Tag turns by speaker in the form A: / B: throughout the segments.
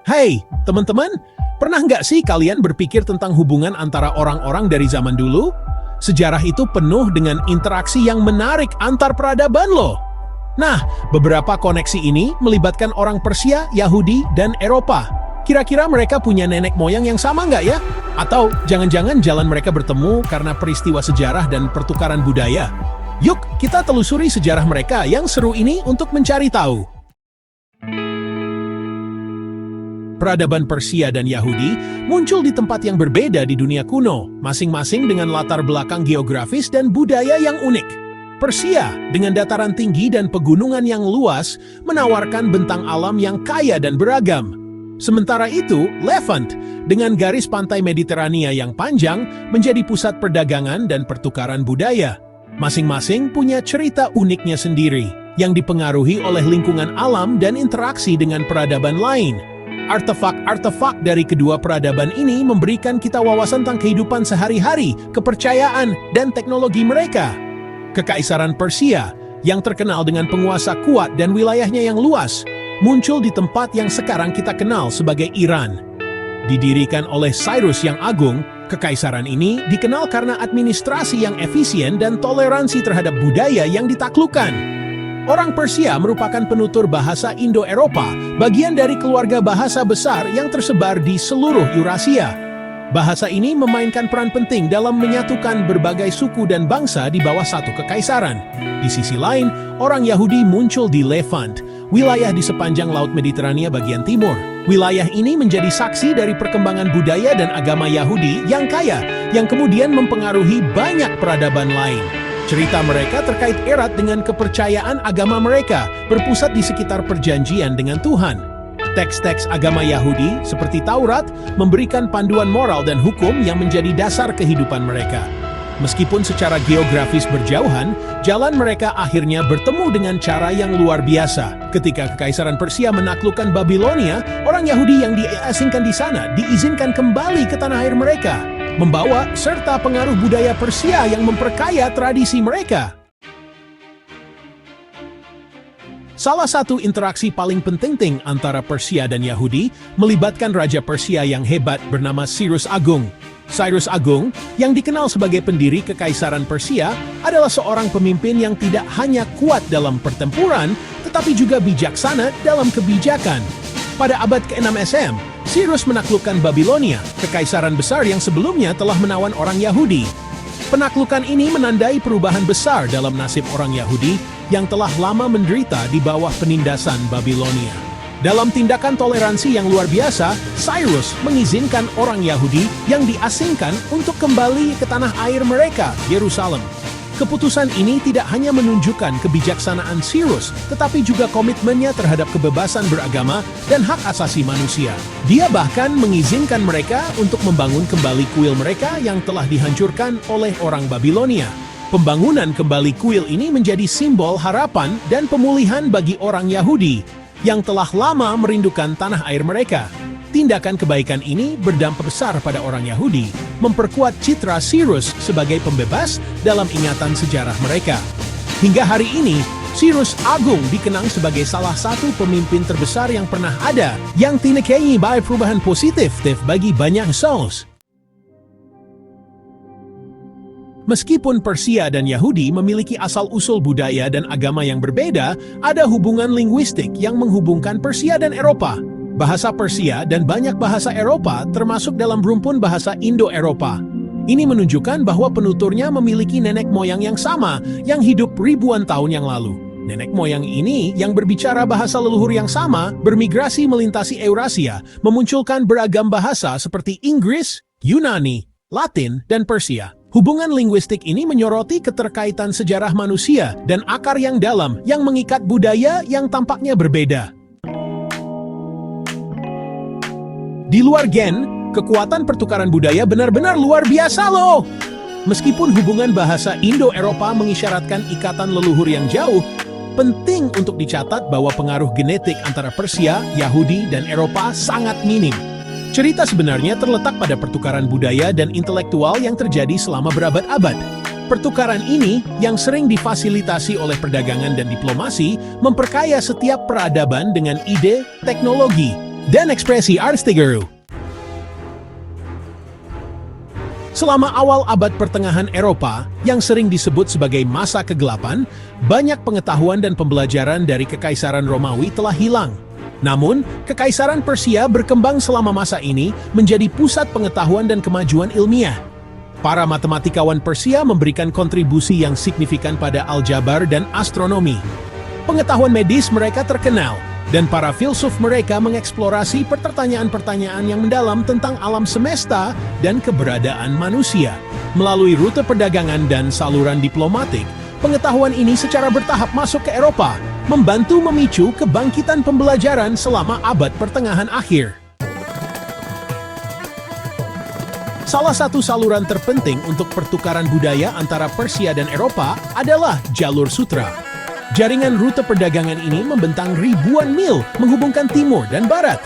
A: Hai, teman-teman, pernah nggak sih kalian berpikir tentang hubungan antara orang-orang dari zaman dulu? Sejarah itu penuh dengan interaksi yang menarik antar peradaban loh. Nah, beberapa koneksi ini melibatkan orang Persia, Yahudi, dan Eropa. Kira-kira mereka punya nenek moyang yang sama nggak ya? Atau jangan-jangan jalan mereka bertemu karena peristiwa sejarah dan pertukaran budaya? Yuk, kita telusuri sejarah mereka yang seru ini untuk mencari tahu. Peradaban Persia dan Yahudi muncul di tempat yang berbeda di dunia kuno, masing-masing dengan latar belakang geografis dan budaya yang unik. Persia, dengan dataran tinggi dan pegunungan yang luas, menawarkan bentang alam yang kaya dan beragam. Sementara itu, Levant, dengan garis pantai Mediterania yang panjang, menjadi pusat perdagangan dan pertukaran budaya. Masing-masing punya cerita uniknya sendiri, yang dipengaruhi oleh lingkungan alam dan interaksi dengan peradaban lain. Artefak-artefak dari kedua peradaban ini memberikan kita wawasan tentang kehidupan sehari-hari, kepercayaan, dan teknologi mereka. Kekaisaran Persia, yang terkenal dengan penguasa kuat dan wilayahnya yang luas, muncul di tempat yang sekarang kita kenal sebagai Iran. Didirikan oleh Cyrus yang Agung, kekaisaran ini dikenal karena administrasi yang efisien dan toleransi terhadap budaya yang ditaklukkan. Orang Persia merupakan penutur bahasa Indo-Eropa, bagian dari keluarga bahasa besar yang tersebar di seluruh Eurasia. Bahasa ini memainkan peran penting dalam menyatukan berbagai suku dan bangsa di bawah satu kekaisaran. Di sisi lain, orang Yahudi muncul di Levant, wilayah di sepanjang Laut Mediterania bagian timur. Wilayah ini menjadi saksi dari perkembangan budaya dan agama Yahudi yang kaya, yang kemudian mempengaruhi banyak peradaban lain. Cerita mereka terkait erat dengan kepercayaan agama mereka, berpusat di sekitar perjanjian dengan Tuhan. Teks-teks agama Yahudi, seperti Taurat, memberikan panduan moral dan hukum yang menjadi dasar kehidupan mereka. Meskipun secara geografis berjauhan, jalan mereka akhirnya bertemu dengan cara yang luar biasa. Ketika Kekaisaran Persia menaklukkan Babilonia, orang Yahudi yang diasingkan di sana diizinkan kembali ke tanah air mereka, membawa serta pengaruh budaya Persia yang memperkaya tradisi mereka. Salah satu interaksi paling penting antara Persia dan Yahudi melibatkan Raja Persia yang hebat bernama Cyrus Agung. Cyrus Agung, yang dikenal sebagai pendiri Kekaisaran Persia, adalah seorang pemimpin yang tidak hanya kuat dalam pertempuran, tetapi juga bijaksana dalam kebijakan. Pada abad ke-6 SM, Cyrus menaklukkan Babilonia, kekaisaran besar yang sebelumnya telah menawan orang Yahudi. Penaklukan ini menandai perubahan besar dalam nasib orang Yahudi yang telah lama menderita di bawah penindasan Babilonia. Dalam tindakan toleransi yang luar biasa, Cyrus mengizinkan orang Yahudi yang diasingkan untuk kembali ke tanah air mereka, Yerusalem. Keputusan ini tidak hanya menunjukkan kebijaksanaan Cyrus, tetapi juga komitmennya terhadap kebebasan beragama dan hak asasi manusia. Dia bahkan mengizinkan mereka untuk membangun kembali kuil mereka yang telah dihancurkan oleh orang Babilonia. Pembangunan kembali kuil ini menjadi simbol harapan dan pemulihan bagi orang Yahudi yang telah lama merindukan tanah air mereka. Tindakan kebaikan ini berdampak besar pada orang Yahudi, memperkuat citra Cyrus sebagai pembebas dalam ingatan sejarah mereka. Hingga hari ini, Cyrus Agung dikenang sebagai salah satu pemimpin terbesar yang pernah ada, yang dinikahi by perubahan positif bagi banyak souls. Meskipun Persia dan Yahudi memiliki asal-usul budaya dan agama yang berbeda, ada hubungan linguistik yang menghubungkan Persia dan Eropa. Bahasa Persia dan banyak bahasa Eropa termasuk dalam rumpun bahasa Indo-Eropa. Ini menunjukkan bahwa penuturnya memiliki nenek moyang yang sama yang hidup ribuan tahun yang lalu. Nenek moyang ini yang berbicara bahasa leluhur yang sama bermigrasi melintasi Eurasia, memunculkan beragam bahasa seperti Inggris, Yunani, Latin, dan Persia. Hubungan linguistik ini menyoroti keterkaitan sejarah manusia dan akar yang dalam yang mengikat budaya yang tampaknya berbeda. Di luar gen, kekuatan pertukaran budaya benar-benar luar biasa loh! Meskipun hubungan bahasa Indo-Eropa mengisyaratkan ikatan leluhur yang jauh, penting untuk dicatat bahwa pengaruh genetik antara Persia, Yahudi, dan Eropa sangat minim. Cerita sebenarnya terletak pada pertukaran budaya dan intelektual yang terjadi selama berabad-abad. Pertukaran ini, yang sering difasilitasi oleh perdagangan dan diplomasi, memperkaya setiap peradaban dengan ide, teknologi, dan ekspresi arsiteguru. Selama awal abad pertengahan Eropa, yang sering disebut sebagai masa kegelapan, banyak pengetahuan dan pembelajaran dari Kekaisaran Romawi telah hilang. Namun, Kekaisaran Persia berkembang selama masa ini menjadi pusat pengetahuan dan kemajuan ilmiah. Para matematikawan Persia memberikan kontribusi yang signifikan pada aljabar dan astronomi. Pengetahuan medis mereka terkenal, dan para filsuf mereka mengeksplorasi pertanyaan-pertanyaan yang mendalam tentang alam semesta dan keberadaan manusia. Melalui rute perdagangan dan saluran diplomatik, pengetahuan ini secara bertahap masuk ke Eropa, membantu memicu kebangkitan pembelajaran selama abad pertengahan akhir. Salah satu saluran terpenting untuk pertukaran budaya antara Persia dan Eropa adalah jalur sutra. Jaringan rute perdagangan ini membentang ribuan mil menghubungkan timur dan barat.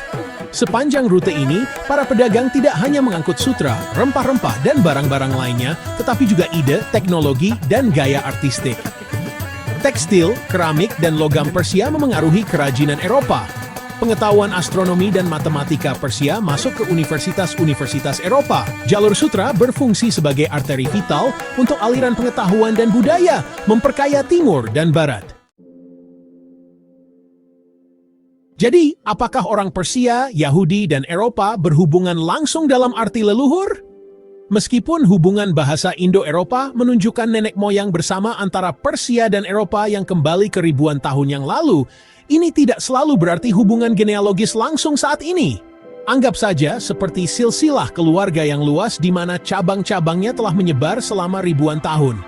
A: Sepanjang rute ini, para pedagang tidak hanya mengangkut sutra, rempah-rempah, dan barang-barang lainnya, tetapi juga ide, teknologi, dan gaya artistik. Tekstil, keramik, dan logam Persia memengaruhi kerajinan Eropa. Pengetahuan astronomi dan matematika Persia masuk ke universitas-universitas Eropa. Jalur sutra berfungsi sebagai arteri vital untuk aliran pengetahuan dan budaya, memperkaya timur dan barat. Jadi, apakah orang Persia, Yahudi, dan Eropa berhubungan langsung dalam arti leluhur? Meskipun hubungan bahasa Indo-Eropa menunjukkan nenek moyang bersama antara Persia dan Eropa yang kembali ke ribuan tahun yang lalu, ini tidak selalu berarti hubungan genealogis langsung saat ini. Anggap saja seperti silsilah keluarga yang luas di mana cabang-cabangnya telah menyebar selama ribuan tahun.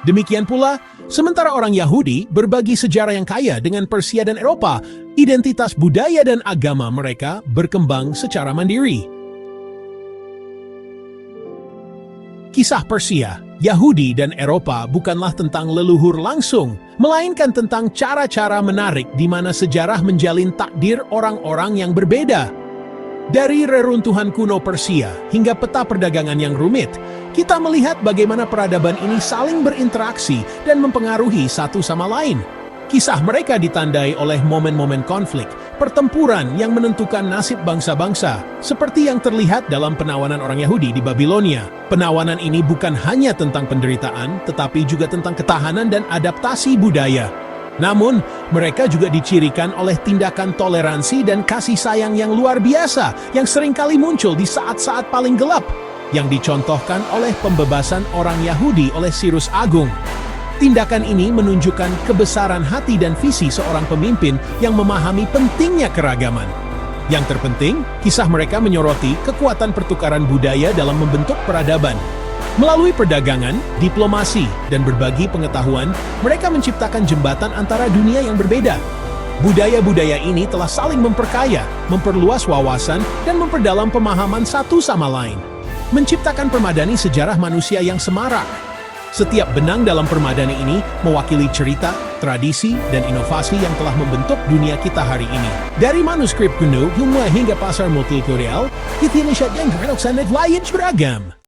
A: Demikian pula, sementara orang Yahudi berbagi sejarah yang kaya dengan Persia dan Eropa, identitas budaya dan agama mereka berkembang secara mandiri. Kisah Persia, Yahudi, dan Eropa bukanlah tentang leluhur langsung, melainkan tentang cara-cara menarik di mana sejarah menjalin takdir orang-orang yang berbeda. Dari reruntuhan kuno Persia hingga peta perdagangan yang rumit, kita melihat bagaimana peradaban ini saling berinteraksi dan mempengaruhi satu sama lain. Kisah mereka ditandai oleh momen-momen konflik, pertempuran yang menentukan nasib bangsa-bangsa, seperti yang terlihat dalam penawanan orang Yahudi di Babilonia. Penawanan ini bukan hanya tentang penderitaan, tetapi juga tentang ketahanan dan adaptasi budaya. Namun, mereka juga dicirikan oleh tindakan toleransi dan kasih sayang yang luar biasa, yang seringkali muncul di saat-saat paling gelap, yang dicontohkan oleh pembebasan orang Yahudi oleh Cyrus Agung. Tindakan ini menunjukkan kebesaran hati dan visi seorang pemimpin yang memahami pentingnya keragaman. Yang terpenting, kisah mereka menyoroti kekuatan pertukaran budaya dalam membentuk peradaban. Melalui perdagangan, diplomasi, dan berbagi pengetahuan, mereka menciptakan jembatan antara dunia yang berbeda. Budaya-budaya ini telah saling memperkaya, memperluas wawasan, dan memperdalam pemahaman satu sama lain, menciptakan permadani sejarah manusia yang semarak. Setiap benang dalam permadani ini mewakili cerita, tradisi, dan inovasi yang telah membentuk dunia kita hari ini. Dari manuskrip kuno hingga pasar multikultural, kita Indonesia yang beragam.